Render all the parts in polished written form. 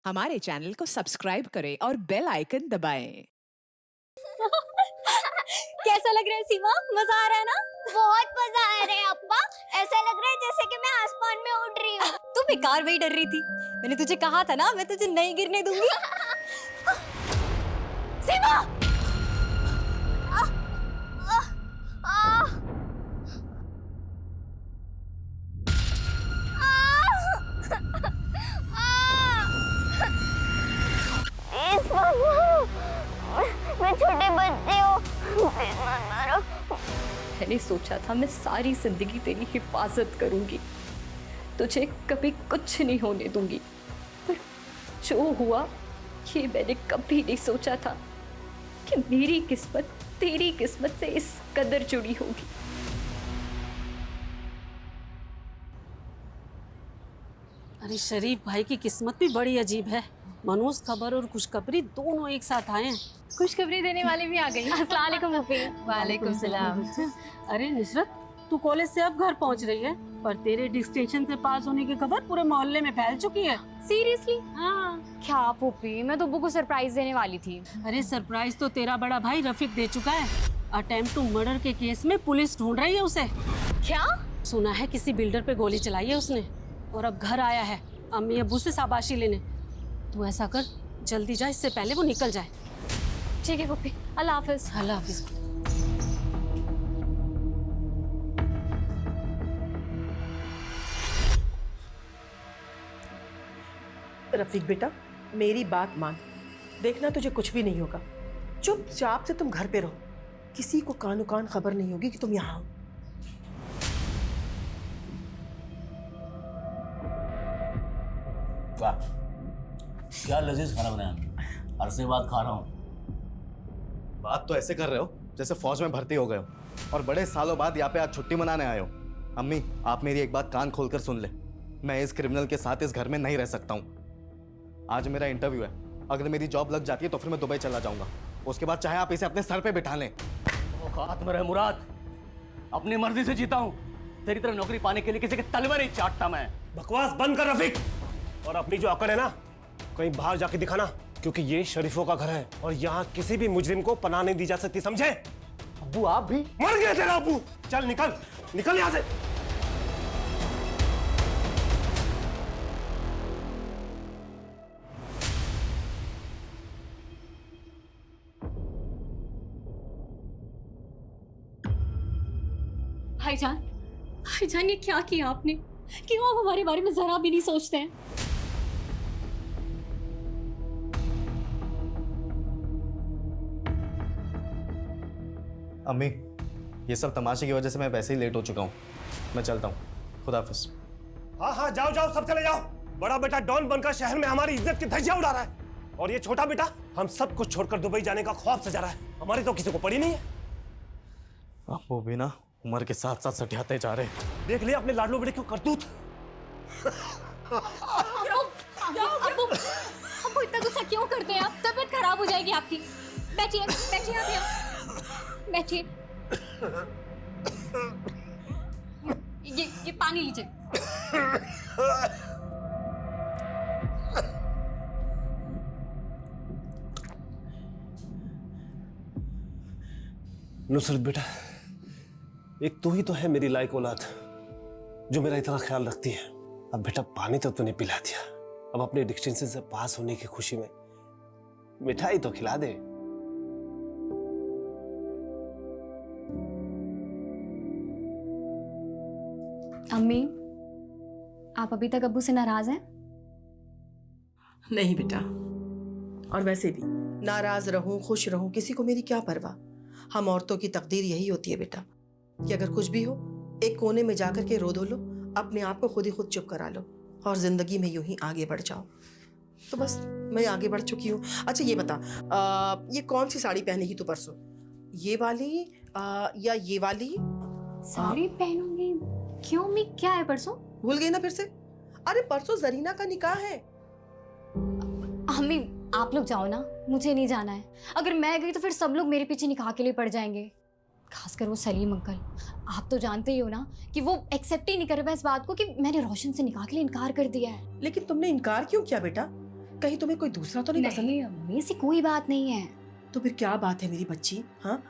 हमारे चैनल को सब्सक्राइब करें और बेल आइकन दबाएं। कैसा लग रहा है सीमा? मजा आ रहा है ना? बहुत मजा आ रहा है अप्पा। ऐसा लग रहा है जैसे कि मैं आसमान में उड़ रही हूँ। तू बेकार में ही डर रही थी। मैंने तुझे कहा था ना, मैं तुझे नहीं गिरने दूंगी। सीमा! मैं छोटे बच्चे हूँ, प्लीज मत मारो। मैंने सोचा था मैं सारी जिंदगी तेरी हिफाजत करूंगी, तुझे कभी कुछ नहीं होने दूंगी, पर जो हुआ ये मैंने कभी नहीं सोचा था कि मेरी किस्मत तेरी किस्मत से इस कदर जुड़ी होगी। अरे शरीफ भाई की किस्मत भी बड़ी अजीब है। मनोज खबर और खुशखबरी दोनों एक साथ आए हैं। खुशखबरी देने वाले भी आ गई। अस्सलाम वालेकुम मुफी। वालेकुम सलाम। अरे नुसरत, तू कॉलेज से अब घर पहुंच रही है, पर तेरे डिस्टिंक्शन से पास होने की खबर पूरे मोहल्ले में फैल चुकी है। सीरियसली? हाँ। क्या पुप्पी, मैं तो अब्बू को सरप्राइज देने वाली थी। अरे सरप्राइज तो तेरा बड़ा भाई रफीक दे चुका है। अटेम्प्ट टू मर्डर के केस में पुलिस ढूंढ रही है उसे। क्या? सुना है किसी बिल्डर पे गोली चलाई है उसने, और अब घर आया है अम्मी अब्बू से शाबाशी लेने। तू ऐसा कर, जल्दी जा, इससे पहले वो निकल जाए। ठीक है पुप्पी, अल्लाह हाफिज। अल्लाह हाफिज। रफीक बेटा, मेरी बात मान। देखना तुझे कुछ भी नहीं होगा। चुपचाप से तुम घर पे रहो, किसी को कानो कान खबर नहीं होगी कि तुम यहाँ हो। वाह, क्या लजीज खाना बनाया। अरसे बाद खा रहा हूँ। बात तो ऐसे कर रहे हो जैसे फौज में भर्ती हो गए हो और बड़े सालों बाद यहाँ पे आज छुट्टी मनाने आए हो। अम्मी, आप मेरी एक बात कान खोलकर सुन ले। मैं इस क्रिमिनल के साथ इस घर में नहीं रह सकता हूँ। आज मेरा इंटरव्यू है, अगर मेरी जॉब लग जाती है तो फिर मैं दुबई चला जाऊंगा। उसके बाद चाहे आप इसे अपने सर पे बिठा लें। औकात में रहे मुराद, अपनी मर्जी से जीता हूँ। तेरी तरह नौकरी पाने के लिए किसी के तलवार नहीं चाटता मैं। बकवास बंद कर रफीक, और अपनी जो अकड़ है ना कहीं बाहर जाके दिखाना, क्योंकि ये शरीफों का घर है और यहाँ किसी भी मुजरिम को पनाह नहीं दी जा सकती, समझे? अब्बू आप भी? मर गया तेरा अब्बू। चल निकल, निकल यहाँ से। भाईजान, भाईजान ये क्या किया आपने? क्यों आप हमारे बारे में जरा भी नहीं सोचते हैं? अम्मी, ये सब तमाशे की वजह से मैं वैसे ही लेट हो चुका हूँ। मैं चलता हूँ, खुदा हाफिज। हाँ हाँ, जाओ जाओ, सब चले जाओ। बड़ा बेटा डॉन बनकर शहर में हमारी इज्जत की धज्जियां उड़ा रहा है, और ये छोटा बेटा हम सब कुछ छोड़कर दुबई जाने का ख्वाब सजा रहा है। हमारी तो किसी को पड़ी नहीं है। अब्बू भी ना उम्र के साथ साथ सटियाते जा रहे। देख लिया अपने लाडलो बेटे को करतूत। आपको इतना गुस्सा क्यों करते हैं आप? तबीयत खराब हो जाएगी आपकी। बैठिए, बैठिए आप यहाँ। बैठिए। ये पानी लीजिए। नुसरत बेटा, एक तू ही तो है मेरी लायक औलाद जो मेरा इतना ख्याल रखती है। अब बेटा पानी तो तूने पिला दिया, अब अपने डिस्टिंक्शन से पास होने की खुशी में मिठाई तो खिला दे। अम्मी, आप अभी तक अब्बू से नाराज हैं? नहीं बेटा, और वैसे भी नाराज रहूं खुश रहूं किसी को मेरी क्या परवाह। हम औरतों की तकदीर यही होती है बेटा कि अगर कुछ भी हो एक कोने में जाकर के रो धो लो, अपने आप को खुद ही खुद चुप करा लो और जिंदगी में यूं ही आगे बढ़ जाओ। तो बस मैं आगे बढ़ चुकी हूँ। अच्छा ये बता, ये कौन सी साड़ी पहनेगी तू परसों? ये वाली या ये वाली? साड़ी पहनूंगी? क्यों अम्मी, क्या है परसों? भूल गई ना फिर से? अरे परसों जरीना का निकाह है। अम्मी आप लोग जाओ ना, मुझे नहीं जाना है। अगर मैं गई तो फिर सब लोग मेरे पीछे निकाह के लिए पड़ जाएंगे, खासकर वो सलीम अंकल। आप तो जानते ही हो ना कि वो एक्सेप्ट ही नहीं कर रहा इस बात को कि मैंने रोशन से निकाह के लिए इनकार कर दिया है। लेकिन तुमने इनकार क्यों किया बेटा? कहीं तुम्हें कोई दूसरा तो नहीं पसंद? नहीं अम्मी, ऐसी कोई बात नहीं है। तो फिर क्या बात है मेरी बच्ची? हाँ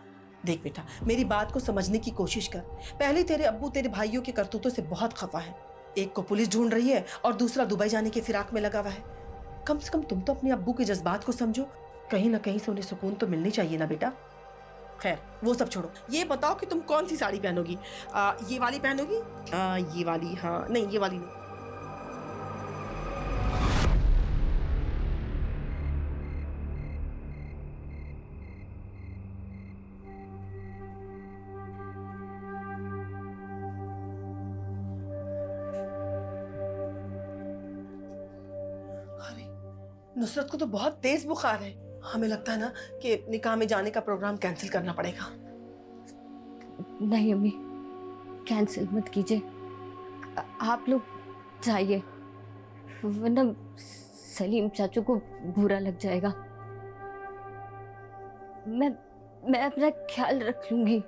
देख बेटा, मेरी बात को समझने की कोशिश कर। पहले तेरे अब्बू तेरे भाइयों के करतूतों से बहुत खफा है। एक को पुलिस ढूंढ रही है और दूसरा दुबई जाने के फिराक में लगा हुआ है। कम से कम तुम तो अपने अब्बू के जज्बात को समझो। कहीं ना कहीं से उन्हें सुकून तो मिलनी चाहिए ना बेटा। खैर वो सब छोड़ो, ये बताओ कि तुम कौन सी साड़ी पहनोगी? ये वाली पहनोगी? ये वाली? हाँ नहीं, ये वाली नहीं। नुसरत को तो बहुत तेज बुखार है। हमें लगता है ना कि निकाह में जाने का प्रोग्राम कैंसिल करना पड़ेगा। नहीं अम्मी, कैंसिल मत कीजिए, आप लोग जाइए, वरना सलीम चाचू को बुरा लग जाएगा। मैं अपना ख्याल रख लूंगी,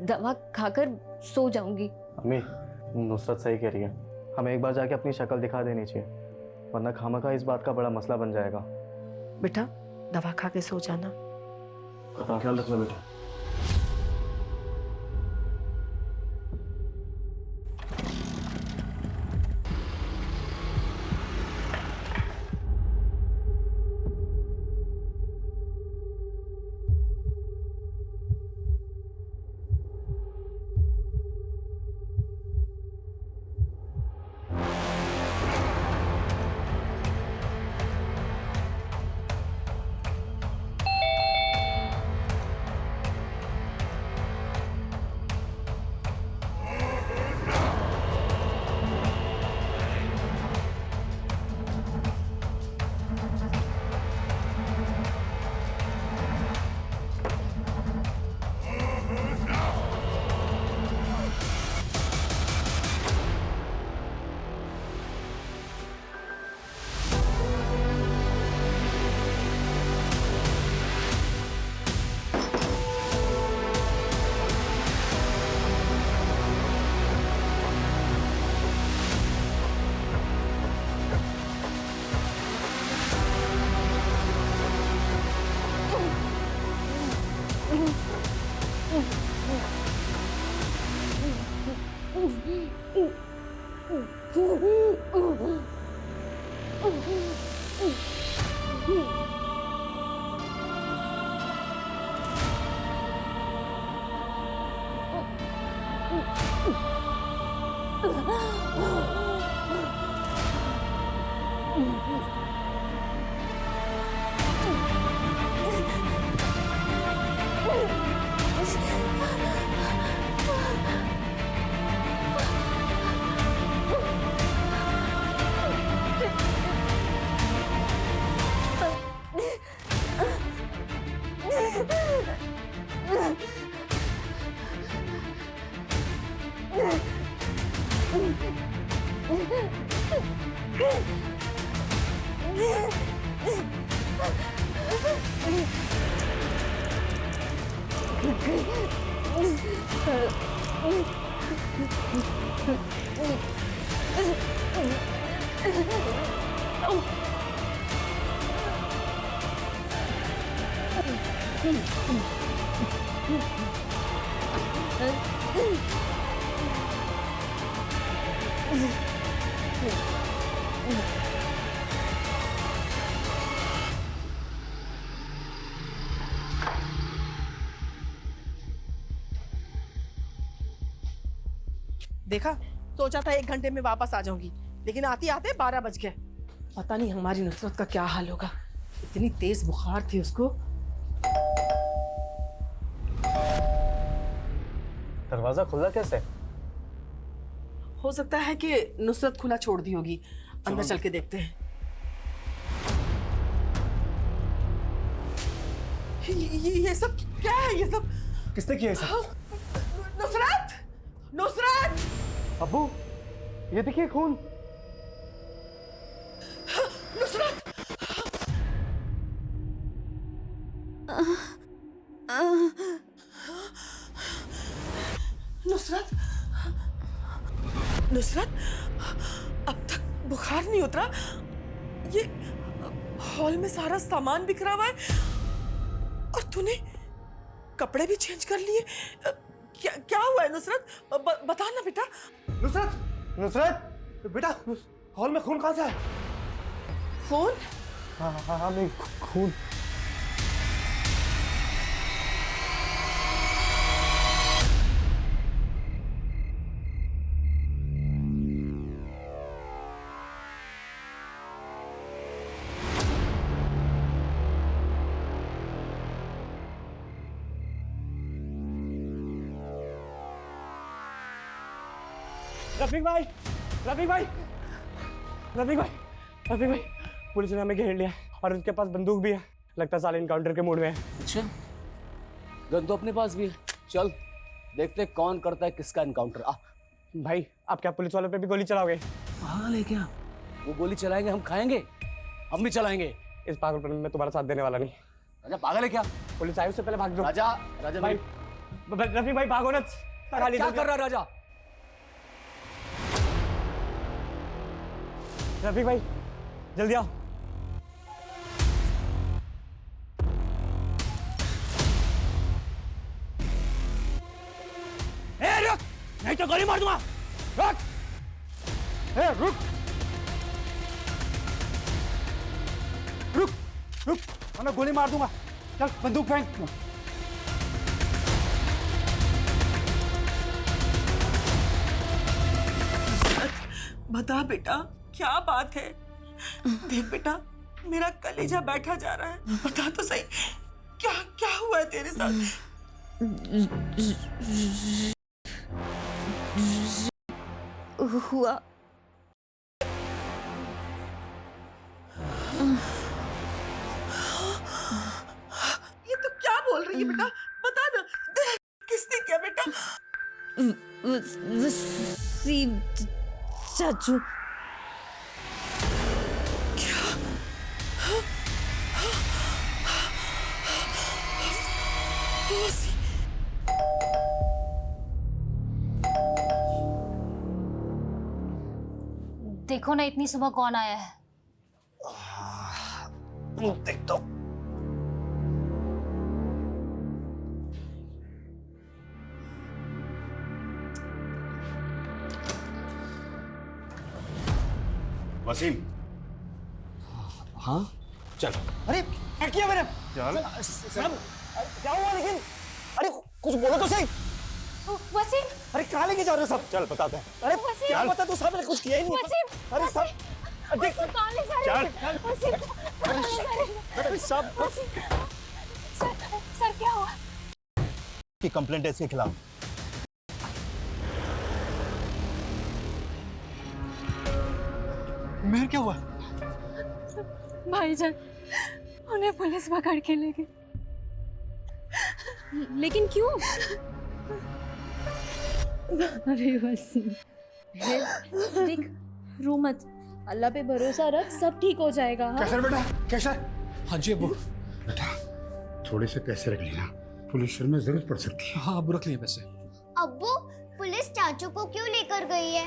दवा खाकर सो जाऊंगी। अम्मी नुसरत सही कह रही है, हमें एक बार जाके अपनी शक्ल दिखा देनी चाहिए, वरना खामखा इस बात का बड़ा मसला बन जाएगा। बेटा दवा खा के सो जाना। ख्याल रखना बेटा। देखा, सोचा था 1 घंटे में वापस आ जाऊंगी, लेकिन आते आते 12 बज गए। पता नहीं हमारी नुसरत का क्या हाल होगा, इतनी तेज बुखार थी उसको। दरवाजा खुला कैसे? हो सकता है कि नुसरत खुला छोड़ दी होगी, अंदर चल के देखते हैं। ये सब क्या है? ये सब किसने किया ये सब? नुसरत! नुसरत! अब्बू ये देखिए खून। नुसरत! नुसरत! नुसरत! अब तक बुखार नहीं उतरा। ये हॉल में सारा सामान बिखरा हुआ है और तूने कपड़े भी चेंज कर लिए। क्या क्या हुआ है नुसरत? बता ना बेटा। नुसरत, नुसरत बेटा, हॉल में खून कहाँ से है? खून? हाँ हाँ हाँ, नहीं खून। रफीक भाई, रफीक भाई, रफीक भाई, रफीक भाई, पुलिस ने हमें घेर लिया और उनके पास बंदूक भी है। लगता है साले इनकाउंटर के मूड में है। अच्छा, गन तो अपने पास भी है। चल देखते हैं कौन करता है किसका इनकाउंटर। आ भाई, आप क्या पुलिस वालों पे भी गोली चलाओगे? पागल है क्या? वो गोली चलाएंगे, हम खाएंगे, हम भी चलाएंगे। इस पागलपन में मैं तुम्हारा साथ देने वाला नहीं। राजा पागल है क्या? पुलिस आई उससे पहले भाग दो। राजा, राजा भाई, रफीक भाई भागो ना। क्या कर रहा है राजा? रफीक भाई जल्दी आओ। रुक, नहीं तो गोली मार दूंगा। रुक, रुक रुक रुक, मैं गोली मार दूंगा। चल बंदूक फेंक। बता बेटा, क्या बात है? देख बेटा, मेरा कलेजा बैठा जा रहा है। बता तो सही, क्या क्या हुआ है तेरे साथ? हुआ ये तो क्या बोल रही है बेटा? बता ना, किसने किया बेटा? वसीम चाचू। देखो ना इतनी सुबह कौन आया है। देख दो। वसीम, हाँ चल। अरे क्या किया मैंने? चल। साहब, क्या हुआ लेकिन? अरे कुछ बोलो तो सही। वसीम, अरे कहाँ लेके जा रहे हो सब? चल बताते हैं। अरे क्या बता तू, साहब ने कुछ किया ही नहीं। अरे सब देख, चल। अरे सब सर क्या हुआ? की कंप्लेंट है इसके खिलाफ। मेहर क्या हुआ? भाईजान, उन्हें पुलिस पकड़ के ले गई। लेकिन क्यों? अरे वसीम, देख, रो मत, अल्लाह पे भरोसा रख, सब ठीक हो जाएगा। हाँ? कैसर बेटा, कैसर। हाँ जी अब्बू। बेटा थोड़े से पैसे रख लेना, पुलिस में जरूरत पड़ सकती है। हाँ अब्बू रख लिए पैसे। अब्बू, पुलिस चाचू को क्यों लेकर गई है?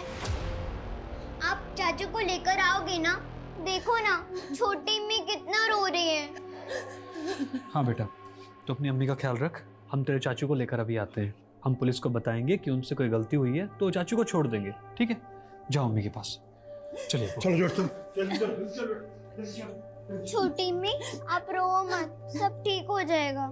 आप चाचू को लेकर आओगे ना? देखो ना, छोटी अम्मी कितना रो रही है। हाँ बेटा, तो अपनी अम्मी का ख्याल रख। हम तेरे चाचू को लेकर अभी आते हैं। हम पुलिस को बताएंगे कि उनसे कोई गलती हुई है तो चाचू को छोड़ देंगे, ठीक है? जाओ अम्मी के पास। चलिए चलो दोस्तों। छोटी अम्मी, आप रो मत, सब ठीक हो जाएगा।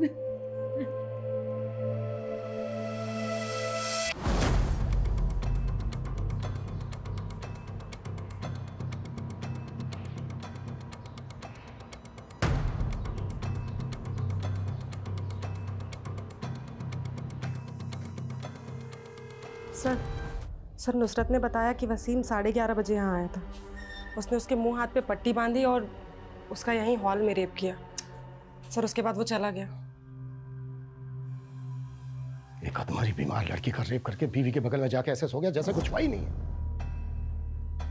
सर, नुसरत ने बताया कि वसीम 11:30 बजे यहाँ आया था। उसने उसके मुंह हाथ पे पट्टी बांधी और उसका यहीं हॉल में रेप किया। सर उसके बाद वो चला गया। एक तुम्हारी बीमार लड़की का रेप करके बीवी के बगल में जाके ऐसे सो गया जैसे कुछ हुआ ही नहीं है।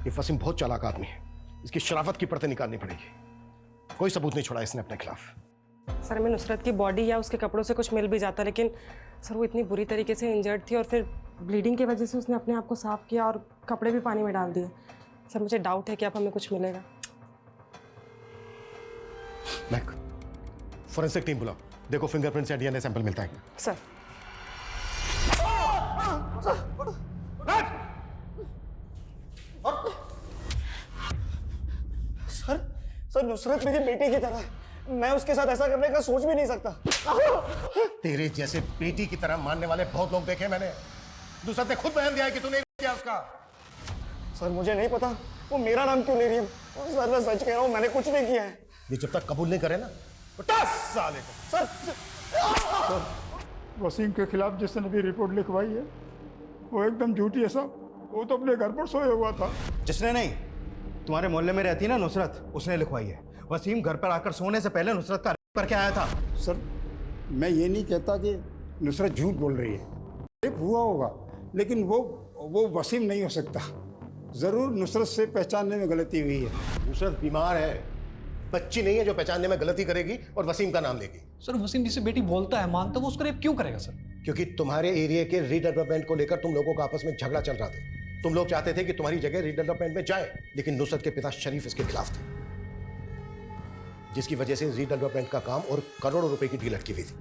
ये वसीम बहुत चालाक आदमी है, इसकी शराफत की परतें निकालनी पड़ेगी। कोई सबूत नहीं छोड़ा इसने अपने खिलाफ। सर हमें नुसरत की बॉडी या उसके कपड़ों से कुछ मिल भी जाता, लेकिन सर वो इतनी बुरी तरीके से इंजर्ड थी और फिर ब्लीडिंग की वजह से उसने अपने आप को साफ किया और कपड़े भी पानी में डाल दिए। सर मुझे डाउट है कि अब हमें कुछ मिलेगा। महक, फोरेंसिक टीम बुलाओ, देखो फिंगरप्रिंट्स या डीएनए सैंपल मिलता है क्या। सर सर सर नुसरत मेरी बेटी की तरह है, मैं उसके साथ ऐसा करने का सोच भी नहीं सकता। तेरे जैसे बेटी की तरह मानने वाले बहुत लोग देखे मैंने। नुसरत ने खुद बयान दिया है कि तूने किया उसका। सर मुझे नहीं पता वो मेरा नाम क्यों ले रही है। सर मैं सच कह रहा हूँ, मैंने कुछ नहीं किया है। ये जब तक कबूल नहीं करे ना तो 10 साल सर वसीम के खिलाफ जिसने भी रिपोर्ट लिखवाई है वो एकदम झूठी है साहब। वो तो अपने घर पर सोया हुआ था। जिसने नहीं, तुम्हारे मोहल्ले में रहती ना नुसरत, उसने लिखवाई है। वसीम घर पर आकर सोने से पहले नुसरत का रेप करके आया था। सर मैं ये नहीं कहता कि नुसरत झूठ बोल रही है, रेप हुआ होगा, लेकिन वो वसीम नहीं हो सकता। जरूर नुसरत से पहचानने में गलती हुई है। नुसरत बीमार है, बच्ची नहीं है जो पहचानने में गलती करेगी और वसीम का नाम लेगी। सर वसीम जिसे बेटी बोलता है मानता वो उसको रेप क्यों करेगा सर? क्योंकि तुम्हारे एरिया के रीडेवलपमेंट को लेकर तुम लोगों का आपस में झगड़ा चल रहा था। तुम लोग चाहते थे कि तुम्हारी जगह रीडेवलपमेंट में जाए, लेकिन नुसरत के पिता शरीफ इसके खिलाफ थे, जिसकी वजह से रीडेवलपमेंट का काम और करोड़ों रुपए की डील अटकी हुई थी।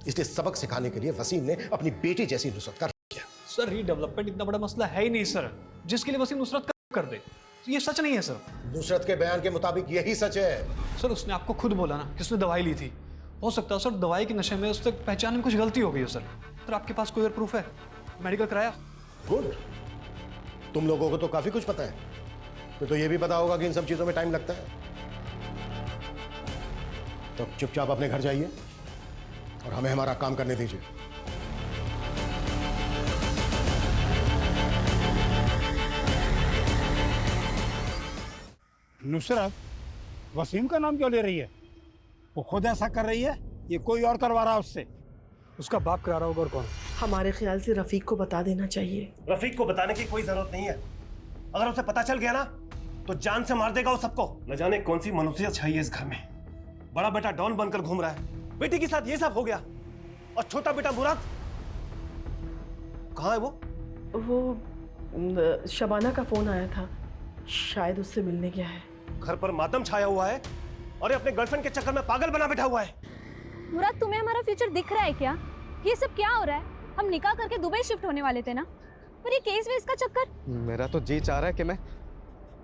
इसलिए सबक सिखाने के लिए वसीम ने अपनी बेटी जैसी नुसरत का किया। सर रीडेवलपमेंट इतना बड़ा मसला है ही नहीं सर, जिसके लिए वसीम नुसरत कर दे। ये सच नहीं है सर। नुसरत के बयान के मुताबिक यही सच है। सर उसने आपको खुद बोला ना कि उसने दवाई ली थी। हो सकता है सर दवाई के नशे में उससे पहचानने में कुछ गलती हो गई है सर आपके पास कोई और प्रूफ है? मेडिकल कराया? गुड, तुम लोगों को तो काफी कुछ पता है। तो ये भी पता होगा कि इन सब चीजों में टाइम लगता है। तो चुपचाप अपने घर जाइए और हमें हमारा काम करने दीजिए। नुसरत वसीम का नाम क्यों ले रही है? वो खुद ऐसा कर रही है, ये कोई और करवा रहा है उससे? उसका बाप करा रहा होगा और कौन? हमारे ख्याल से रफीक को बता देना चाहिए। रफीक को बताने की कोई जरूरत नहीं है। अगर उसे पता चल गया ना तो जान से मार देगा वो सबको। न जाने कौन सी मनुष्यत छाई है इस घर में। बड़ा बेटा डॉन बनकर घूम रहा है, बेटी के साथ ये सब हो गया, और छोटा बेटा मुराद कहाँ है? वो शबाना का फोन आया था, शायद उससे मिलने गया है। घर पर मातम छाया हुआ है और ये अपने गर्लफ्रेंड के चक्कर में पागल बना बैठा हुआ है। मुराद तुम्हें हमारा फ्यूचर दिख रहा है क्या? ये सब क्या हो रहा है? हम निकाह करके दुबई शिफ्ट होने वाले थे ना, पर ये केस वेस का चक्कर। मेरा तो जी चाह रहा है कि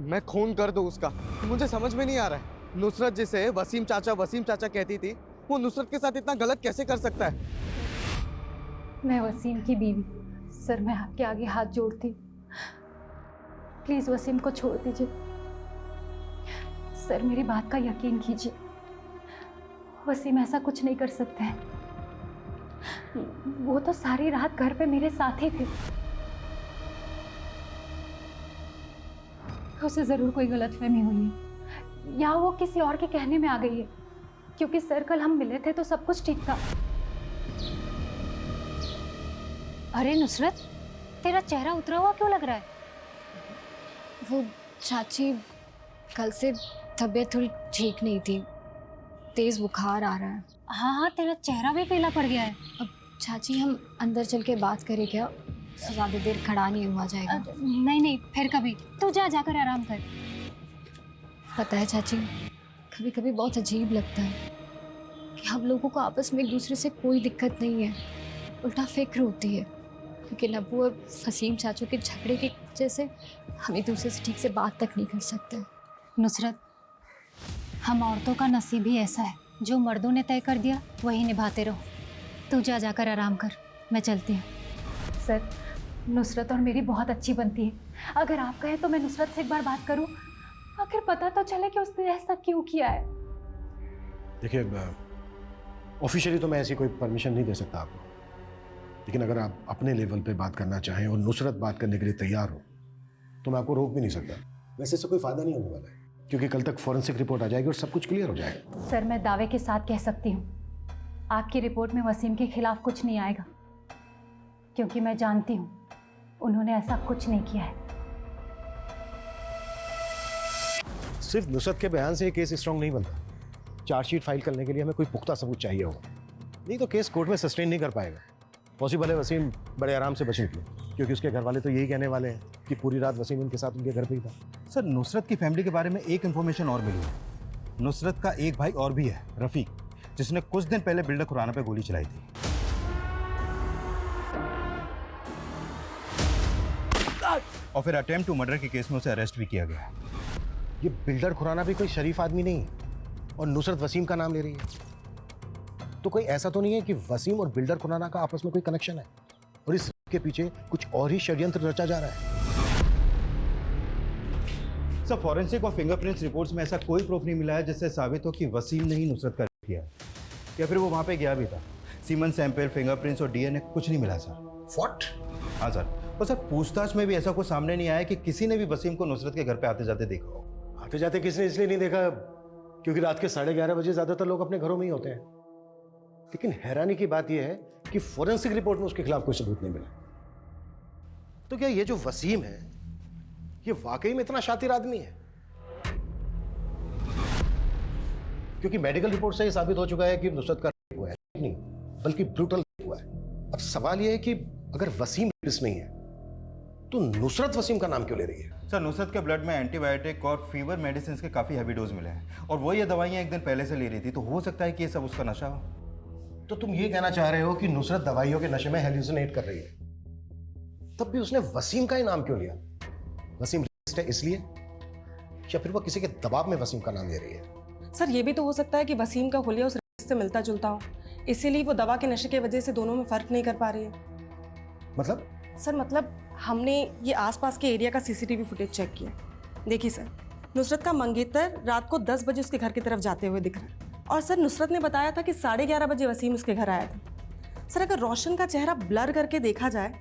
मैं खून कर दूं उसका। मुझे समझ में नहीं आ रहा है, नुसरत जिसे वसीम चाचा कहती थी, वो नुसरत के साथ इतना गलत कैसे कर सकता है? मैं वसीम की बीवी, सर मैं आपके आगे हाथ जोड़ती, प्लीज वसीम को छोड़ दीजिए। सर मेरी बात का यकीन कीजिए, वसीम ऐसा कुछ नहीं कर सकते हैं। वो तो सारी रात घर पे मेरे साथ ही थे। उसे जरूर कोई गलतफहमी हुई है या वो किसी और के कहने में आ गई है, क्योंकि सर कल हम मिले थे तो सब कुछ ठीक था। अरे नुसरत, तेरा चेहरा उतरा हुआ क्यों लग रहा है? वो चाची, कल से तबीयत थोड़ी ठीक नहीं थी, तेज बुखार आ रहा है। हाँ, तेरा चेहरा भी पीला पड़ गया है। अब चाची हम अंदर चल के बात करें क्या? ज़्यादा देर खड़ा नहीं हुआ जाएगा। नहीं, फिर कभी। तू जाकर आराम कर। पता है चाची, कभी कभी बहुत अजीब लगता है कि हम लोगों को आपस में एक दूसरे से कोई दिक्कत नहीं है, उल्टा फिक्र होती है, क्योंकि नब्बू और वसीम चाचू के झगड़े की वजह से हम एक दूसरे से ठीक से बात तक नहीं कर सकते। नुसरत, हम औरतों का नसीब ही ऐसा है, जो मर्दों ने तय कर दिया वही निभाते रहो। तू जाकर आराम कर, मैं चलती हूँ। सर, नुसरत और मेरी बहुत अच्छी बनती है, अगर आप कहें तो मैं नुसरत से एक बार बात करूँ, आखिर पता तो चले कि उसने ऐसा क्यों किया है। देखिए, ऑफिशियली तो मैं ऐसी कोई परमिशन नहीं दे सकता आपको, लेकिन अगर आप अपने लेवल पे बात करना चाहें और नुसरत बात करने के लिए तैयार हो तो मैं आपको रोक भी नहीं सकता। वैसे इससे कोई फायदा नहीं होने वाला है, क्योंकि कल तक फॉरेंसिक रिपोर्ट आ जाएगी और सब कुछ क्लियर हो जाएगा। सर, मैं दावे के साथ कह सकती हूँ आपकी रिपोर्ट में वसीम के खिलाफ कुछ नहीं आएगा, क्योंकि मैं जानती हूँ उन्होंने ऐसा कुछ नहीं किया है। सिर्फ नुसरत के बयान से ये केस स्ट्रॉन्ग नहीं बनता। चार्जशीट फाइल करने के लिए हमें कोई पुख्ता सबूत चाहिए होगा, नहीं तो केस कोर्ट में सस्टेन नहीं कर पाएगा। पॉसिबल है वसीम बड़े आराम से बच निकले, क्योंकि उसके घर वाले तो यही कहने वाले हैं कि पूरी रात वसीम उनके साथ उनके घर पे ही था। सर, नुसरत की फैमिली के बारे में एक इन्फॉर्मेशन और मिली है नुसरत का एक भाई और भी है, रफीक, जिसने कुछ दिन पहले बिल्डर खुराना पे गोली चलाई थी। और फिर अटेम्प्ट टू मर्डर के केस में उसे अरेस्ट भी किया गया। ये बिल्डर खुराना भी कोई शरीफ आदमी नहीं है और नुसरत वसीम का नाम ले रही है। तो कोई ऐसा तो नहीं है कि वसीम और बिल्डर खुराना का आपस में कोई कनेक्शन है और इस के पीछे कुछ और ही षड्यंत्र रचा जा रहा है? सर, फॉरेंसिक और फिंगरप्रिंट्स रिपोर्ट्स में ऐसा कोई प्रूफ नहीं मिला है जिससे साबित हो कि वसीम ने ही नुसरत का रेप किया या फिर वो वहां पे गया भी था। सीमन सैंपल, फिंगरप्रिंट्स और डीएनए कुछ नहीं मिला सर। व्हाट? हाँ सर, और सर पूछताछ में भी ऐसा कुछ सामने नहीं आया कि किसी ने भी वसीम को नुसरत के घर पे आते जाते देखा हो। आते जाते किसने इसलिए नहीं देखा क्योंकि रात के 11:30 बजे ज्यादातर लोग अपने घरों में ही होते हैं। लेकिन हैरानी की बात यह है कि फॉरेंसिक रिपोर्ट में उसके खिलाफ कोई सबूत नहीं मिला। तो क्या ये जो वसीम है ये वाकई में इतना शातिर आदमी है? क्योंकि मेडिकल रिपोर्ट से ये साबित हो चुका है कि नुसरत का रेप हुआ है, नहीं बल्कि ब्रूटल रेप हुआ है। अब सवाल ये है कि अगर वसीम रेपिस्ट नहीं है तो नुसरत वसीम का नाम क्यों ले रही है? सर, नुसरत के ब्लड में एंटीबायोटिक और फीवर मेडिसिन के काफी हैवी डोज मिले हैं और वो ये दवाइयां एक दिन पहले से ले रही थी, तो हो सकता है कि ये सब उसका नशा हो। तो तुम ये कहना चाह रहे हो कि नुसरत दवाइयों के नशे में हेल्यूसिनेट कर रही है? तब भी उसने वसीम का ही नाम क्यों लिया? वसीम रेपिस्ट है इसलिए या फिर वो किसी के दबाव में वसीम का नाम ले रही है? सर ये भी तो हो सकता है कि वसीम का हुलिया उस रेपिस्ट से मिलता जुलता हो, इसीलिए वो दवा के नशे की वजह से दोनों में फर्क नहीं कर पा रही है। मतलब? सर मतलब हमने ये आसपास के एरिया का सीसीटीवी फुटेज चेक किया। देखिए सर, नुसरत का मंगेतर रात को 10 बजे उसके घर की तरफ जाते हुए दिख रहा है और सर नुसरत ने बताया था कि 11:30 बजे वसीम उसके घर आया था। सर अगर रोशन का चेहरा ब्लर करके देखा जाए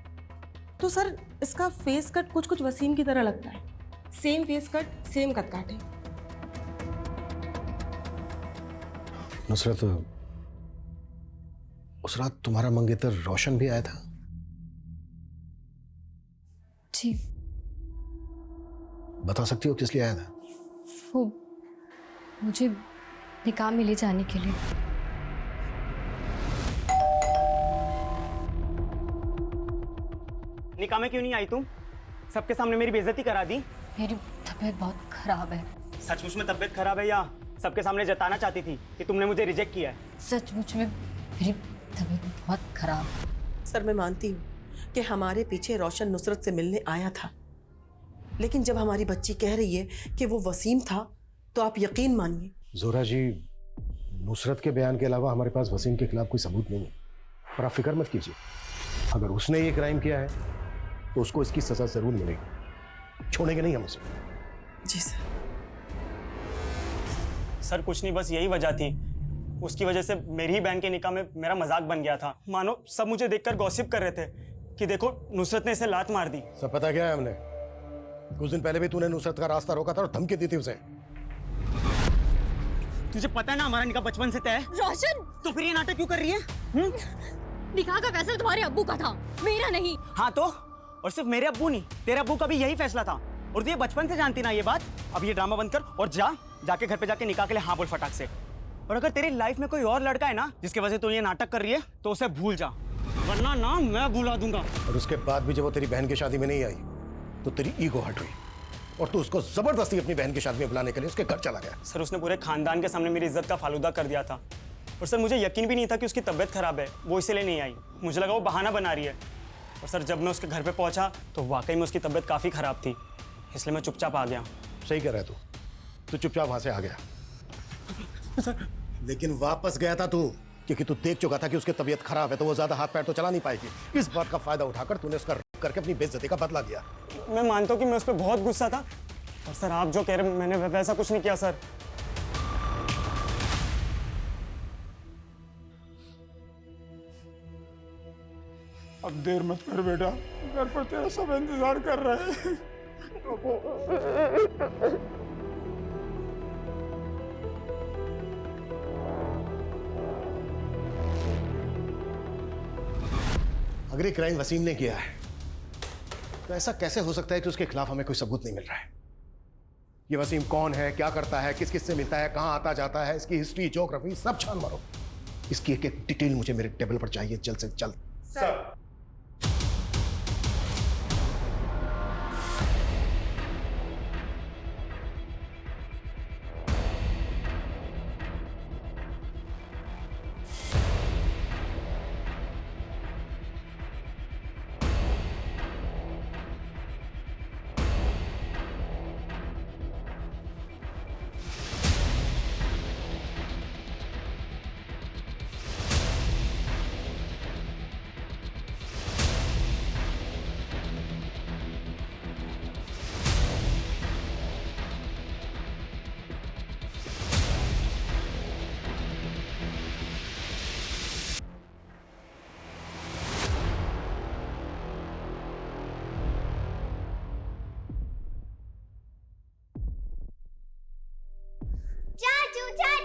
तो सर इसका फेस कट कुछ कुछ वसीम की तरह लगता है। सेम फेस कट, सेम कद काटे। नुसरत, उस रात तुम्हारा मंगेतर रोशन भी आया था? जी। बता सकती हो किस लिए आया था? वो मुझे निकाह में ले जाने के लिए। निकाह में क्यों नहीं आई तुम? सबके सामने मेरी बेइज्जती करा दी। मेरी तबीयत बहुत खराब है। सचमुच में तबीयत खराब है या सबके सामने जताना चाहती थी कि तुमने मुझे रिजेक्ट किया है? सचमुच में मेरी तबीयत बहुत खराब है। सर मैं मानती हूँ कि हमारे पीछे रोशन नुसरत से मिलने आया था, लेकिन जब हमारी बच्ची कह रही है कि वो वसीम था तो आप यकीन मानिए। जोरा जी, नुसरत के बयान के अलावा हमारे पास वसीम के खिलाफ कोई सबूत नहीं है, पर आप फिक्र मत कीजिए। अगर उसने ये क्राइम किया है तो उसको इसकी सजा जरूर मिलेगी, छोड़ेंगे नहीं हम उसे। जी सर। सर कुछ नहीं, बस यही वजह थी। उसकी वजह से मेरी ही बहन के निकाह में मेरा मजाक बन गया था। मानो सब मुझे देखकर गॉसिप कर रहे थे कि देखो नुसरत ने इसे लात मार दी। सब पता क्या है हमने? कुछ दिन पहले भी तूने नुसरत का रास्ता रोका था और धमकी दी थी उसे। तुझे पता है ना हमारा निकाह बचपन से तय है। रोशन, तो फिर ये नाटक क्यों कर रही है? निकाह का फैसला तुम्हारे अब्बू का था, मेरा नहीं। हाँ तो, और सिर्फ मेरे अब्बू नहीं, तेरे अब्बू का भी यही फैसला था और तू ये बचपन से जानती ना ये बात। अब ये ड्रामा बंद कर और जाके घर पे जाके निकाह के लिए हाँ बोल फटाक से। और अगर तेरी लाइफ में कोई और लड़का है ना जिसकी वजह से तू ये नाटक कर रही है तो उसे भूल जा, वरना ना मैं भुला दूंगा। और उसके बाद भी जब वो तेरी बहन की शादी में नहीं आई तो तेरी ईगो हट हुई और तू उसको जबरदस्ती अपनी बहन की शादी में बुलाने के लिए उसके घर चला गया। सर उसने पूरे खानदान के सामने मेरी इज्जत का फालूदा कर दिया था और सर मुझे यकीन भी नहीं था कि उसकी तबीयत खराब है, वो इसलिए नहीं आई। मुझे लगा वो बहाना बना रही है। और सर जब मैं उसके घर पे पहुंचा तो वाकई में उसकी तबीयत काफ़ी ख़राब थी, इसलिए मैं चुपचाप आ गया। सही कह रहा है तू चुपचाप वहां से आ गया। सर लेकिन वापस गया था तू क्योंकि तू देख चुका था कि उसकी तबीयत खराब है तो वो ज्यादा हाथ पैर तो चला नहीं पाएगी। इस बात का फायदा उठाकर तूने उसका रेप करके अपनी बेइज्जती का बदला लिया। मैं मानता हूँ कि मैं उस पर बहुत गुस्सा था और सर आप जो कह रहे मैंने वैसा कुछ नहीं किया सर। अब देर मत कर बेटा, घर पर तेरा सब इंतजार कर रहे हैं। अगर ये क्राइम वसीम ने किया है तो ऐसा कैसे हो सकता है कि उसके खिलाफ हमें कोई सबूत नहीं मिल रहा है? ये वसीम कौन है, क्या करता है, किस किस से मिलता है, कहां आता जाता है, इसकी हिस्ट्री, ज्योग्राफी सब छान मारो। इसकी एक एक डिटेल मुझे मेरे टेबल पर चाहिए जल्द से जल्द। सर।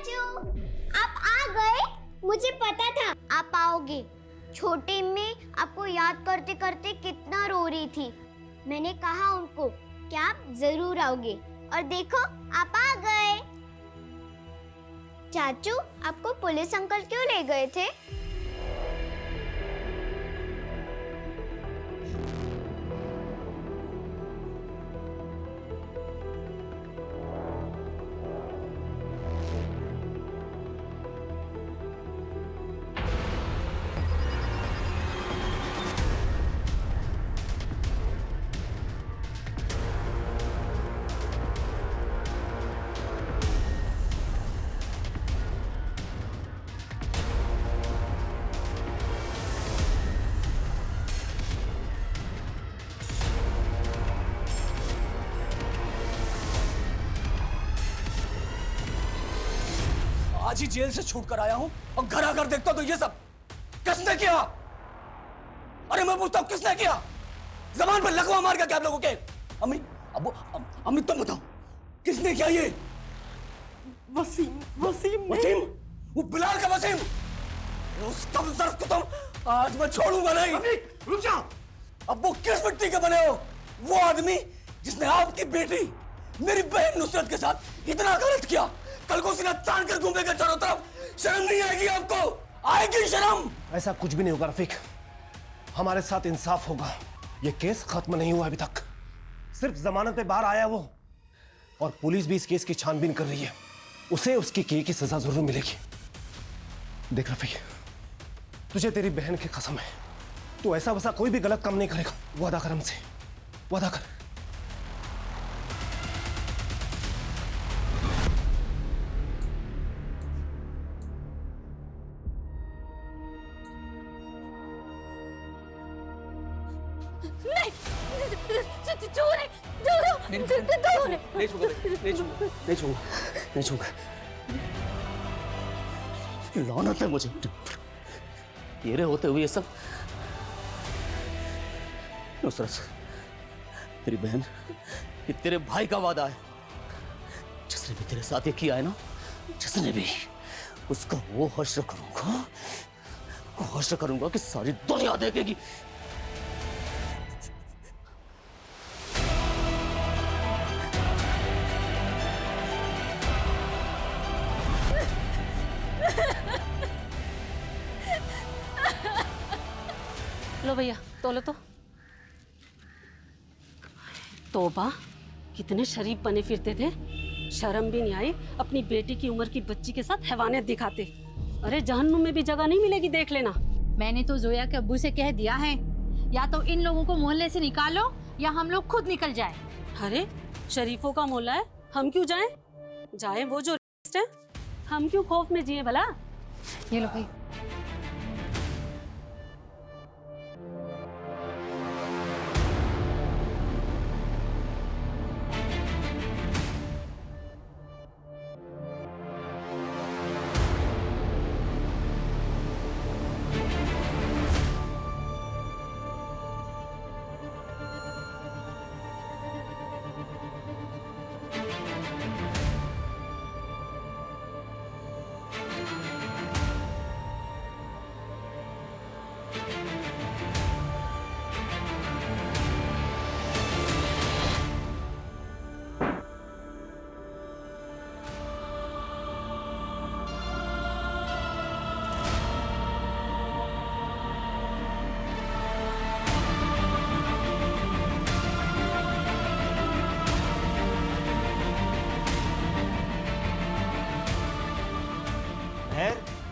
चाचू, आप आ गए? मुझे पता था आप आओगे। छोटी अम्मी आपको याद करते करते कितना रो रही थी। मैंने कहा उनको कि आप जरूर आओगे, और देखो आप आ गए। चाचू, आपको पुलिस अंकल क्यों ले गए थे? आज ही जेल से छूट कर आया हूं और घर आकर देखता तो ये सब किसने किया? अरे मैं पूछता हूं किसने किया? जबान पर लकवा मार गया क्या आप लोगों के? अम्मी, अम्मी तुम बताओ किसने किया ये? वसीम, वसीम ने। वसीम? वो बिलाल का वसीम? उस कमजोर को तुम आज मैं छोड़ूंगा नहीं। रुक जाओ। अब वो किस मिट्टी के बने हो? वो आदमी जिसने आपकी बेटी मेरी बहन नुसरत के साथ इतना गलत किया, कल को सीना तान कर घूमेगा चारों तरफ। शर्म नहीं आएगी आपको? आएगी शर्म? ऐसा कुछ भी नहीं होगा रफीक, हमारे साथ इंसाफ होगा। ये केस खत्म नहीं हुआ अभी तक, सिर्फ जमानत पे बाहर आया वो, और पुलिस भी इस केस की छानबीन कर रही है। उसे उसकी की सजा जरूर मिलेगी। देख रफीक, तुझे तेरी बहन की कसम है, तू ऐसा वैसा कोई भी गलत काम नहीं करेगा। वादा कर हमसे, वादा कर। नहीं छूंगा। लानत है मुझे तेरे होते हुए ये सब। नुसरत, तेरी बहन, ये तेरे भाई का वादा है। जिसने भी तेरे साथ ये किया है ना, जिसने भी, उसका वो हश्र करूंगा कि सारी दुनिया देखेगी। लो भैया, तोलो तो। तौबा, कितने शरीफ बने फिरते थे, शर्म भी नहीं आई अपनी बेटी की उम्र की बच्ची के साथ हैवानियत दिखाते। अरे जहन्नुम में भी जगह नहीं मिलेगी, देख लेना। मैंने तो जोया के अब्बू से कह दिया है, या तो इन लोगों को मोहल्ले से निकालो या हम लोग खुद निकल जाए। अरे शरीफों का मोहल्ला है, हम क्यों जाएं? जाएं वो जो है, हम क्यों खौफ में जिए भला? ये लो भाई।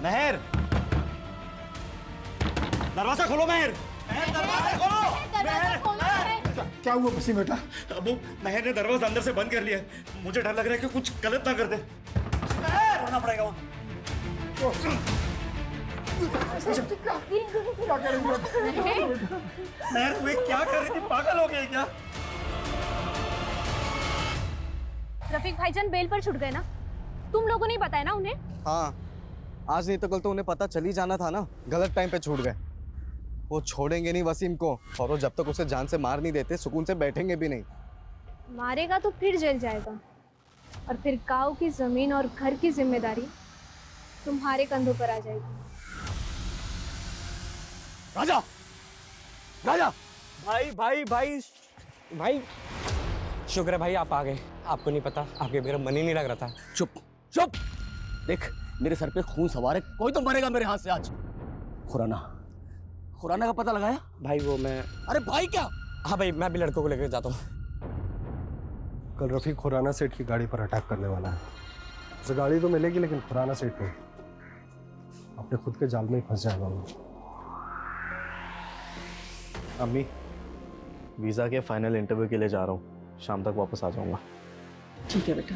महर, दरवाजा खोलो। महर, दरवाजा खोलो। क्या हुआ वसीम बेटा? अबू, महर ने दरवाजा अंदर से बंद कर लिया है। मुझे डर लग रहा है कि कुछ गलत ना कर दे। होना पड़ेगा वहाँ। महर, तू क्या कर रही थी? पागल हो गई क्या? रफीक भाईजान बेल पर छूट गए ना? तुम लोगों ने बताया ना उन्हें? हाँ, आज नहीं तो कल तो उन्हें पता चल ही जाना था ना। गलत टाइम पे छूट गए। वो छोड़ेंगे नहीं वसीम को, और वो जब तक उसे जान से मार नहीं देते सुकून से बैठेंगे भी नहीं। मारेगा तो फिर जेल जाएगा, और फिर गांव की जमीन और घर की जिम्मेदारी तुम्हारे कंधों पर आ जाएगी। राजा, राजा, भाई भाई भाई भाई, शुक्र है भाई आप आ गए। आपको नहीं पता, आपके बगैर मन ही नहीं लग रहा था। चुप चुप, देख मेरे सर पे खून सवार है, कोई तो मरेगा मेरे हाथ से आज। खुराना, खुराना का पता लगाया? भाई वो मैं, अरे भाई क्या? हाँ भाई मैं भी लड़कों को लेकर जाता हूँ। कल रफीक खुराना सेठ की गाड़ी पर अटैक करने वाला है। उसे गाड़ी तो मिलेगी लेकिन खुराना सेठ नहीं, अपने खुद के जाल में ही फंस जाएगा वो। अम्मी, वीज़ा के फाइनल इंटरव्यू के लिए जा रहा हूँ, शाम तक वापस आ जाऊंगा। ठीक है बेटा,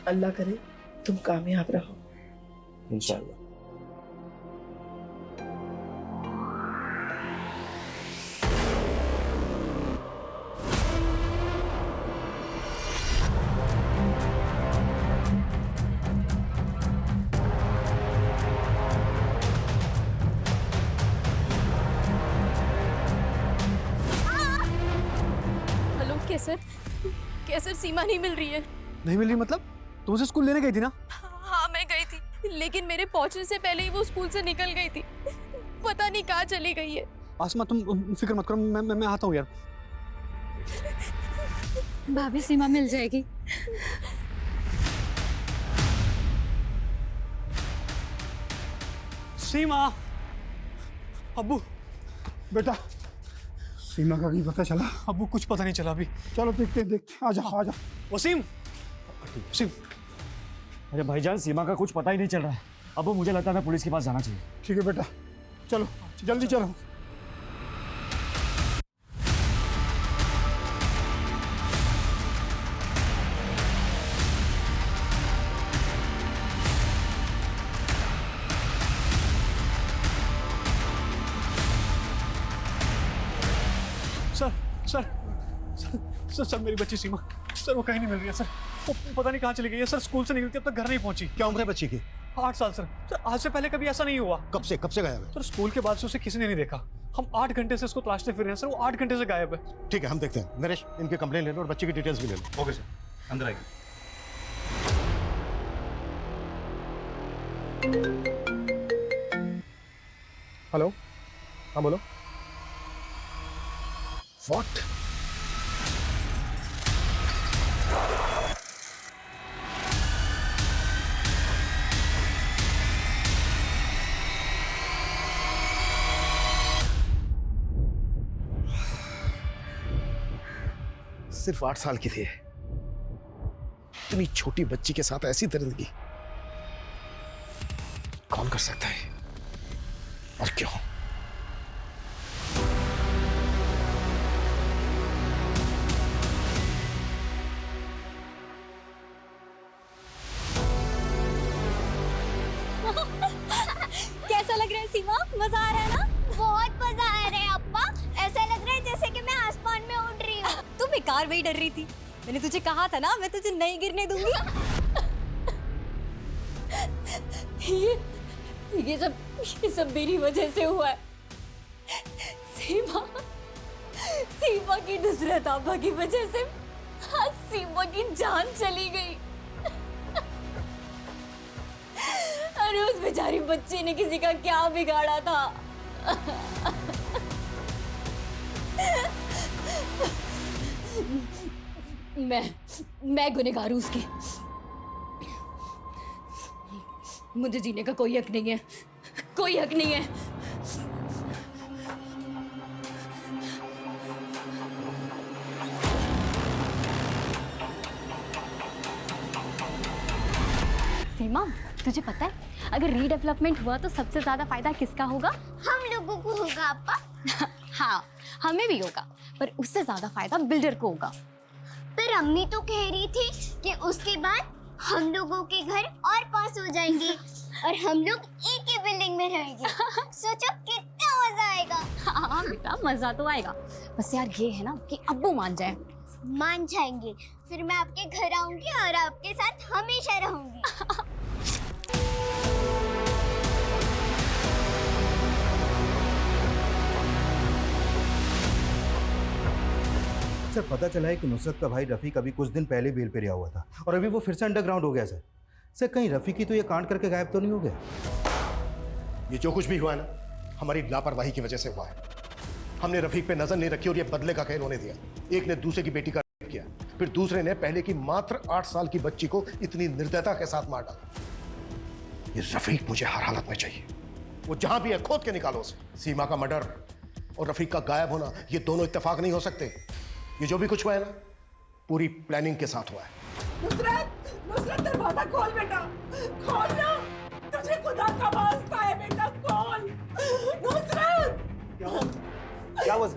अल्लाह करे तुम कामयाब रहो। इंशाल्लाह। हेलो कैसर, कैसर सीमा नहीं मिल रही है। नहीं मिल रही मतलब? तुम उसे स्कूल लेने गई थी ना? हाँ मैं गई थी, लेकिन मेरे पहुंचने से पहले ही वो स्कूल से निकल गई थी। पता नहीं कहाँ चली गई है। आसमा तुम फिक्र मत करो, मैं आता हूँ यार। भाभी सीमा मिल जाएगी। सीमा, अब्बू, बेटा सीमा का कहीं पता चला? अब्बू कुछ पता नहीं चला अभी। चलो देखते देखते, आजा आजा। वसीम, वसीम। अरे भाईजान, सीमा का कुछ पता ही नहीं चल रहा है। अब मुझे लगता है पुलिस के पास जाना चाहिए। ठीक है बेटा, चलो जल्दी चलो। Sir sir sir sir sir मेरी बच्ची सीमा, सर वो कहीं नहीं मिल रही है सर। वो पता नहीं कहाँ चली गई है सर। स्कूल से निकलती अब तक घर नहीं पहुंची। क्या उम्र है बच्ची की? 8 साल सर। सर आज से पहले कभी ऐसा नहीं हुआ। कब से गायब है? सर स्कूल के बाद से उसे किसी ने नहीं देखा। हम 8 घंटे से उसको तलाशते फिर रहे हैं सर, वो 8 घंटे से गायब है। ठीक है, हम देखते हैं। नरेश, इनके कंप्लेन ले लो और बच्चे की डिटेल्स भी ले लो। ओके सर, अंदर आइए। हेलो, हाँ बोलो। व्हाट? सिर्फ 8 साल की थी, इतनी छोटी बच्ची के साथ ऐसी दरिंदगी कौन कर सकता है और क्यों? कैसा लग रहा है सीमा? मजा आ रहा है ना? बहुत मजा आ रहा है अप्पा। ऐसा लग रहा है जैसे कि मैं आसमान में उड़ रही हूँ। तू बेकार में ही डर रही थी। मैंने तुझे कहा था ना, मैं तुझे नहीं गिरने दूंगी। ये सब मेरी वजह से हुआ है। सीमा की नुसरत आबा की वजह से आज सीमा की जान चली गई। अरे उस बेचारी बच्ची ने किसी का क्या बिगाड़ा था। मैं गुनहगार हूं उसकी। मुझे जीने का कोई हक नहीं है, कोई हक नहीं है। सीमा, तुझे पता है अगर रीडेवलपमेंट हुआ तो सबसे ज्यादा फायदा किसका होगा? हम लोगों को होगा अप्पा। हाँ, हमें भी होगा, पर उससे ज्यादा फायदा बिल्डर को होगा। पर अम्मी तो कह रही थी कि उसके बाद हम लोगों के घर और पास हो जाएंगे और हम लोग एक ही बिल्डिंग में रहेंगे। सोचो कितना मजा आएगा। हाँ बेटा, मजा तो आएगा, बस यार ये है ना कि अब्बू मान जाए। मान जाएंगे, फिर मैं आपके घर आऊंगी और आपके साथ हमेशा रहूंगी। सर पता चला है कि नुसरत का भाई रफीक अभी कुछ दिन पहले बेल पे रिहा हुआ था और अभी वो फिर से अंडरग्राउंड हो गया सर। सर कहीं रफ़ी तो ये कांड करके गायब तो नहीं हो गया? ये जो कुछ भी हुआ है ना, हमारी लापरवाही की वजह से हुआ है। हमने रफीक पे नजर नहीं रखी और ये बदले का खेल होने दिया। एक ने दूसरे की बेटी का रेप किया, फिर दूसरे ने पहले की मात्र 8 साल की बच्ची को इतनी निर्दयता के साथ मार डाला। ये रफीक मुझे हर हालत में चाहिए। वो जहां भी है खोद के निकालो उसे। सीमा का मर्डर और रफीक का गायब होना, ये दोनों इत्तेफाक नहीं हो सकते। ये जो भी कुछ हुआ है ना, पूरी प्लानिंग के साथ हुआ है। नुसरत दरवाजा खोल बेटा, खोल ना, तुझे खुदा का वास्ता है बेटा, खोल। नुसरत क्या हुआ?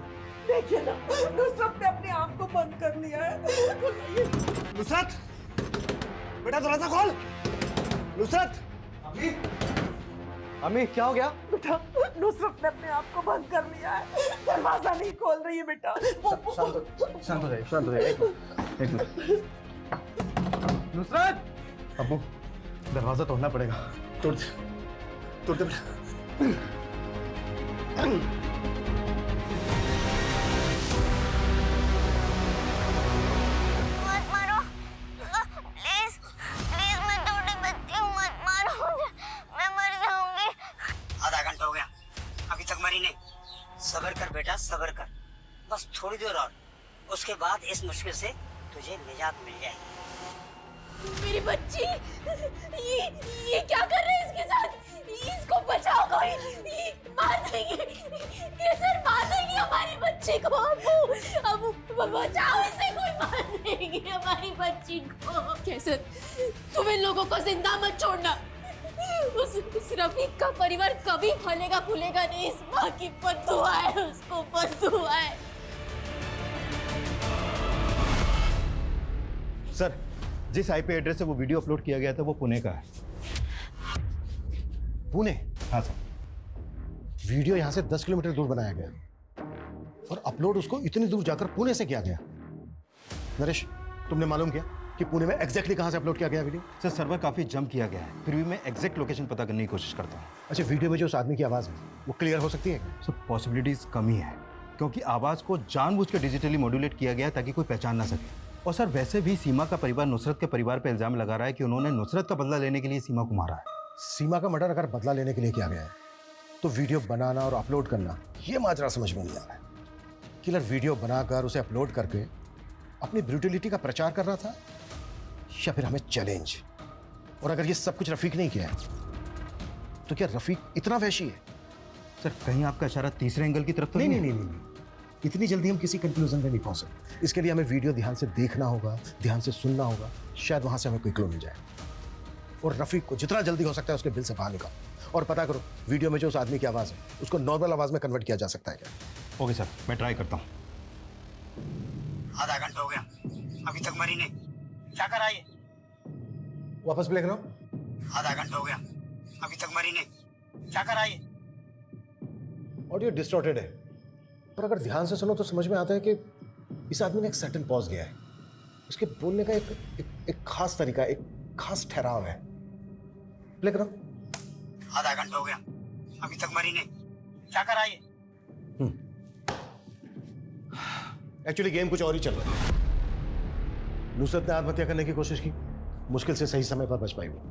देखिए ना, नुसरत ने अपने आप को बंद कर लिया है। नुसरत, बेटा दरवाजा खोल। नुसरत, अम्मी क्या हो गया? बेटा नुसरत ने अपने आप को बंद कर लिया है, दरवाजा नहीं खोल रही है बेटा। शांत हो जाइए, शांत हो जाइए। एक मिनट। नुसरत! अब्बू, दरवाजा तोड़ना पड़ेगा। तोड़ दे बेटा। मत मारो, प्लीज प्लीज, मैं छोटी बच्ची हूँ, मत मारो मुझे, मैं मर जाऊंगी। आधा घंटा हो गया, अभी तक मरी नहीं। सब्र कर बेटा, सब्र कर, बस थोड़ी देर और, उसके बाद इस मुश्किल से तुझे निजात मिल जाएगी। मेरी बच्ची, ये क्या कर रहे हैं इसके साथ? इसको बचाओ कोई, ये मार देंगे, ये सर मार देंगे हमारी बच्ची को। अबू बचाओ इसे, कोई मार देंगे हमारी बच्ची को। कैसर, तुम इन लोगों को जिंदा मत छोड़ना। उस रफीक का परिवार कभी फलेगा फूलेगा नहीं। इस माँ की बद्दुआ है, उसको बद्दुआ है। सर, जिस आईपी एड्रेस से वो वीडियो अपलोड किया गया था वो पुणे का है। पुणे? हाँ सर। वीडियो यहां से 10 किलोमीटर दूर बनाया गया और अपलोड उसको इतनी दूर जाकर पुणे से किया गया। नरेश, तुमने मालूम किया कि पुणे में एग्जैक्टली कहां से अपलोड किया गया वीडियो? सर सर्वर काफी जंप किया गया है, फिर भी मैं एग्जैक्ट लोकेशन पता करने की कोशिश करता हूँ। अच्छा, वीडियो में जो उस आदमी की आवाज है वो क्लियर हो सकती है? सर पॉसिबिलिटीज कम ही है, क्योंकि आवाज को जानबूझकर डिजिटली मॉड्यूलेट किया गया है ताकि कोई पहचान ना सके। और सर वैसे भी सीमा का परिवार नुसरत के परिवार पर इल्जाम लगा रहा है कि उन्होंने नुसरत का बदला लेने के लिए सीमा को मारा है। सीमा का मर्डर अगर बदला लेने के लिए किया गया है तो वीडियो बनाना और अपलोड करना, ये माजरा समझ में नहीं आ रहा है। किलर वीडियो बनाकर उसे अपलोड करके अपनी ब्रूटलिटी का प्रचार कर रहा था या फिर हमें चैलेंज? और अगर ये सब कुछ रफीक नहीं किया है तो क्या रफीक इतना वैशी है? सर कहीं आपका इशारा तीसरे एंगल की तरफ तो नहीं, इतनी जल्दी हम किसी कंक्लूजन में नहीं पहुंच सकते। इसके लिए हमें वीडियो ध्यान से देखना होगा, ध्यान से सुनना होगा, शायद वहां से हमें कोई क्लू मिल जाए। और रफीक को जितना जल्दी हो सकता है उसके बिल से बाहर निकालो और पता करो वीडियो में जो उस आदमी की आवाज़ है उसको नॉर्मल आवाज़ में कन्वर्ट किया जा सकता है क्या? ओके सर, मैं ट्राई करता हूँ। आधा घंटा हो गया, अभी तक मरी नहीं, क्या कर आई? वापस प्ले कराओ। आधा घंटा हो गया, अभी तक मरी नहीं, क्या कर आई? ऑडियो डिस्टॉर्टेड है, पर अगर ध्यान से सुनो तो समझ में आता है कि इस आदमी ने एक सर्टेन पॉज लिया है। उसके बोलने का एक खास तरीका, एक खास ठहराव है। प्ले करो। आधा घंटा हो गया, अभी तक मरी नहीं, क्या कर आई? एक्चुअली गेम कुछ और ही चल रहा है। नुसरत ने आत्महत्या करने की कोशिश की, मुश्किल से सही समय पर बच पाई वो।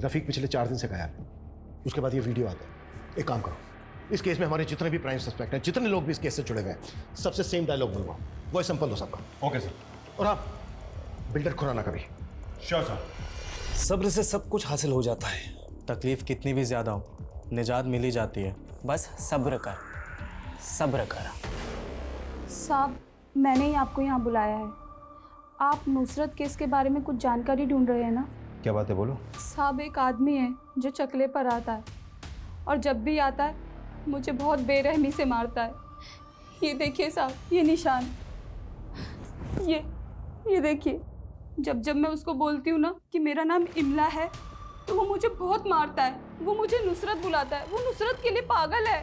रफीक पिछले 4 दिन से गायब है। उसके बाद ये वीडियो आता है। एक काम करो, इस केस में हमारे जितने भी प्राइम सस्पेक्ट हैं, जितने लोग भी इस केस से जुड़े हुए हैं, सबसे सेम डायलॉग बोलवाओ, वो सिंपल हो सबका। Okay sir. और आप बिल्डर खुराना कभी। Sure sir. सब्र से सब कुछ हासिल हो जाता है। तकलीफ कितनी भी ज्यादा हो, निजात मिल ही जाती है। बस सब्र कर, सब्र कर। साहब, मैंने ही आपको यहाँ बुलाया है। आप नुसरत केस के बारे में कुछ जानकारी ढूंढ रहे हैं ना? क्या बात है, बोलो। साहब, एक आदमी है जो चकले पर आता है और जब भी आता है मुझे बहुत बेरहमी से मारता है। ये देखिए साहब, ये निशान, ये देखिए। जब मैं उसको बोलती हूँ ना कि मेरा नाम इमला है तो वो मुझे बहुत मारता है। वो मुझे नुसरत बुलाता है, वो नुसरत के लिए पागल है।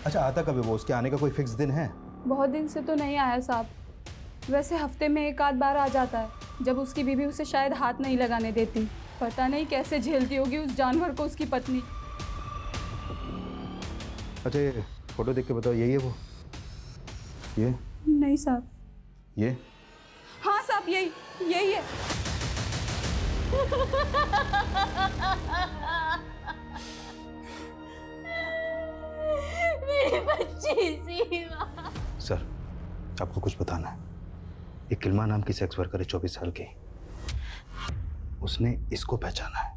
अच्छा, आता कभी वो? उसके आने का कोई फिक्स दिन है? बहुत दिन से तो नहीं आया साहब, वैसे हफ्ते में 1 आध बार आ जाता है, जब उसकी बीवी उसे शायद हाथ नहीं लगाने देती। पता नहीं कैसे झेलती होगी उस जानवर को उसकी पत्नी। अच्छा, फोटो देख के बताओ, यही है वो? ये नहीं साहब। ये? हाँ साहब, यही है। मेरी बच्ची सीमा। सर, आपको कुछ बताना है। एक किल्मा नाम की सेक्स वर्कर है, 24 साल की। उसने इसको पहचाना है।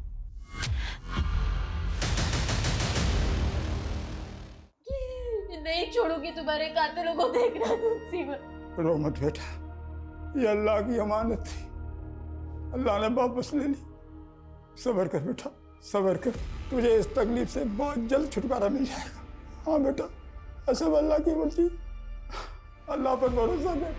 नहीं छोड़ूंगी तुम्हारे कातिलों को देखना सीमा। रो मत बेटा, ये अल्लाह की अमानत थी, अल्लाह ने वापस ले ली। सब्र कर बेटा, सब्र कर, तुझे इस तकलीफ से बहुत जल्द छुटकारा मिल जाएगा। हाँ बेटा, सब अल्लाह की मर्जी, अल्लाह पर भरोसा कर।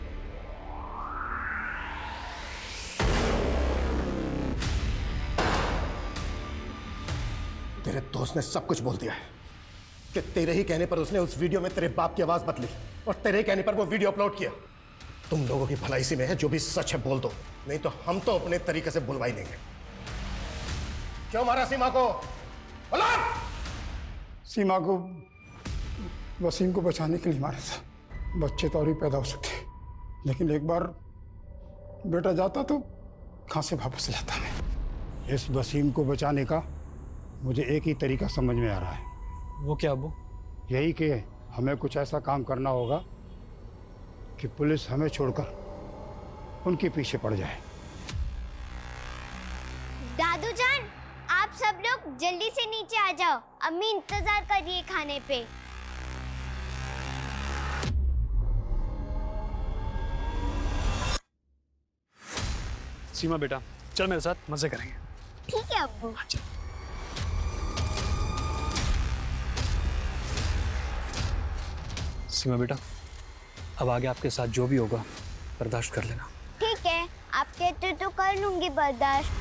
तेरे दोस्त ने सब कुछ बोल दिया है कि तेरे ही कहने पर उसने उस वीडियो में तेरे बाप की आवाज बदली और तेरे ही कहने पर वो वीडियो अपलोड किया। तुम लोगों की भलाई इसी में है, जो भी सच है बोल दो, नहीं तो हम तो अपने तरीके से बुलवा ही लेंगे। क्यों मारा सीमा को? सीमा को वसीम को बचाने के लिए मारा था। बच्चे तो और भी पैदा हो सकते, लेकिन एक बार बेटा जाता तो कहां से वापस लाता मैं। इस वसीम को बचाने का मुझे एक ही तरीका समझ में आ रहा है। वो क्या अब्बू? यही कि हमें कुछ ऐसा काम करना होगा कि पुलिस हमें छोड़कर उनके पीछे पड़ जाए। दादू जान, आप सब लोग जल्दी से नीचे आ जाओ, अम्मी इंतजार कर रही है खाने पे। सीमा बेटा, चल मेरे साथ, मजे करेंगे। ठीक है अब्बू। सीमा बेटा, अब आगे आपके साथ जो भी होगा बर्दाश्त कर लेना। ठीक है, आप कहते तो कर लूंगी बर्दाश्त।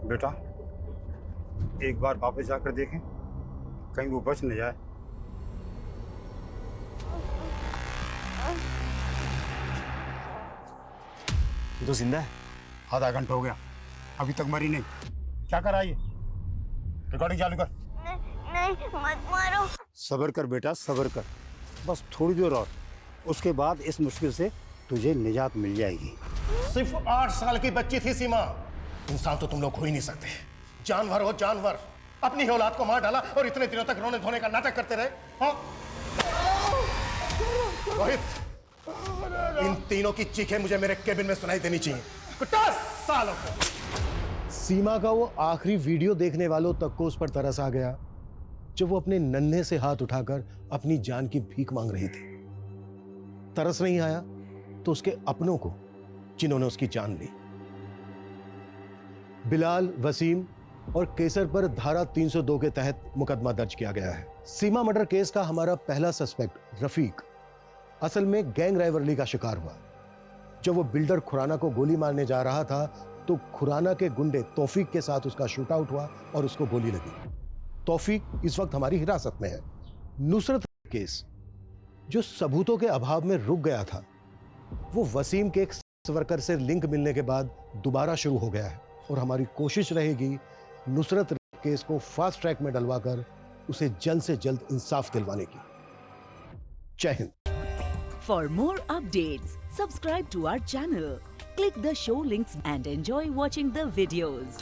बेटा, एक बार वापस जाकर देखें, कहीं वो बच न जाए। तो जिंदा है? आधा घंटा हो गया, अभी तक मरी नहीं। क्या कर रहा है ये? रिकॉर्डिंग चालू कर। नहीं, मत मारो। सब्र कर बेटा, सब्र कर, बस थोड़ी देर और, उसके बाद इस मुश्किल से तुझे निजात मिल जाएगी। सिर्फ 8 साल की बच्ची थी सीमा। इंसान तो तुम लोग हो ही नहीं सकते, जानवर हो जानवर। अपनी ही औलाद को मार डाला और इतने दिनों तक रोने धोने का नाटक करते रहे। हाँ? रोहित, इन तीनों की चीखें मुझे मेरे केबिन में सुनाई देनी चाहिए। 50 सालों को। सीमा का वो आखिरी वीडियो देखने वालों तक को उस पर तरस आ गया जब वो अपने नन्हे से हाथ उठाकर अपनी जान की भीख मांग रही थी। तरस नहीं आया तो उसके अपनों को, जिन्होंने उसकी जान ली। बिलाल, वसीम और केसर पर धारा 302 के तहत मुकदमा दर्ज किया गया है। सीमा मर्डर केस का हमारा पहला सस्पेक्ट रफीक असल में गैंग राइवलरी का शिकार हुआ। जब वो बिल्डर खुराना को गोली मारने जा रहा था तो खुराना के गुंडे तौफीक के साथ उसका शूट आउट हुआ और उसको गोली लगी। तौफीक इस वक्त हमारी हिरासत में है। नुसरत केस जो सबूतों के अभाव में रुक गया था, वो वसीम के एक वर्कर से लिंक मिलने के बाद दोबारा शुरू हो गया है और हमारी कोशिश रहेगी नुसरत केस को फास्ट ट्रैक में डलवाकर उसे जल्द से जल्द इंसाफ दिलवाने की। जय Hind. For more updates, subscribe to our channel, click the show links and enjoy watching the videos.